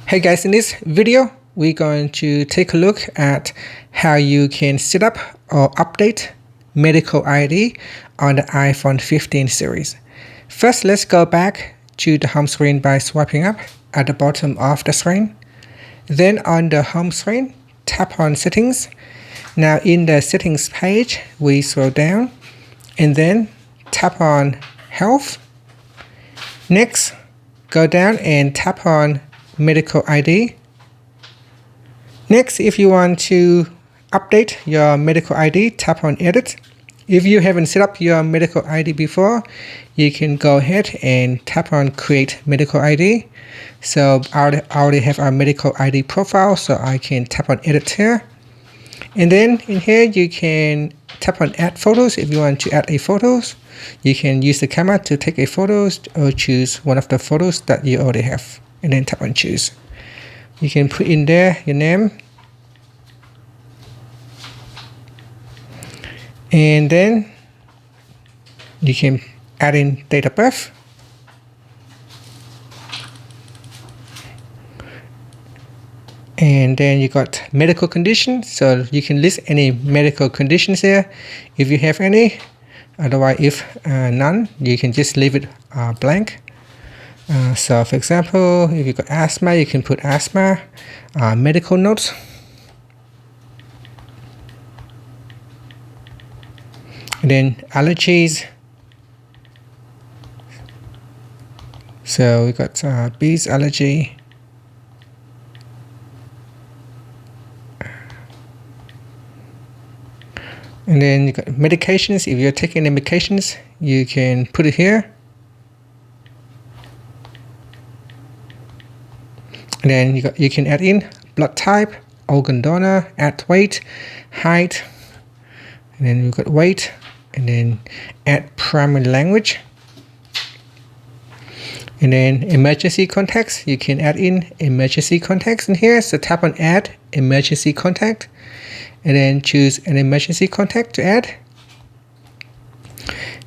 Hey guys, in this video, we're going to take a look at how you can set up or update medical ID on the iPhone 15 series. First, let's go back to the home screen by swiping up at the bottom of the screen. Then on the home screen, tap on Settings. Now in the Settings page, we scroll down and then tap on Health. Next, go down and tap on Medical ID. Next, if you want to update your medical ID, tap on Edit. If you haven't set up your medical ID before, you can go ahead and tap on Create Medical ID. So I already have our medical ID profile, so I can tap on Edit here. And then in here, you can tap on Add Photos if you want to add a photos. You can use the camera to take a photos or choose one of the photos that you already have. And then tap on Choose. You can put in there your name. And then you can add in date of birth. And then you got medical conditions, so you can list any medical conditions here if you have any. Otherwise, if none, you can just leave it blank. So for example, if you got asthma, you can put asthma, medical notes. And then allergies. So we got bees allergy. And then you got medications. If you're taking the medications, you can put it here. And then you can add in blood type, organ donor, add weight, height, and then you got weight, and then add primary language. And then emergency contacts, you can add in emergency contacts in here. So tap on Add Emergency Contact, and then choose an emergency contact to add.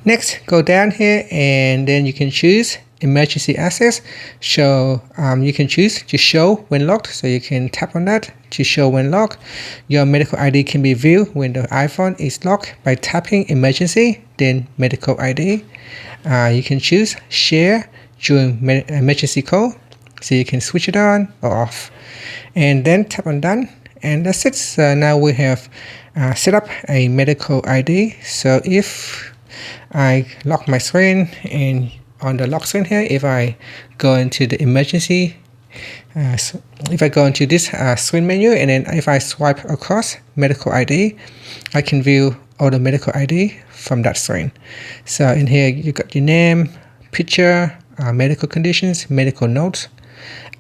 Next, go down here, and then you can choose emergency access. So you can choose to show when locked, so you can tap on that to show when locked. Your medical ID can be viewed when the iPhone is locked by tapping emergency, then medical ID. You can choose share during emergency call, so you can switch it on or off, and then tap on done, and that's it. So now we have set up a medical ID. So if I lock my screen, and on the lock screen here, if I go into the emergency, if I go into this screen menu, and then if I swipe across medical ID, I can view all the medical ID from that screen. So in here, you got your name, picture, medical conditions, medical notes,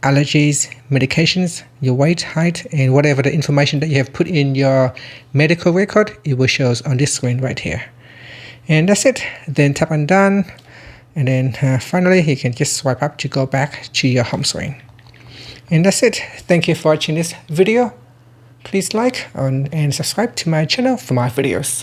allergies, medications, your weight, height, and whatever the information that you have put in your medical record, it will show on this screen right here. And that's it. Then tap on done. And then finally, you can just swipe up to go back to your home screen. And that's it. Thank you for watching this video. Please like and subscribe to my channel for more videos.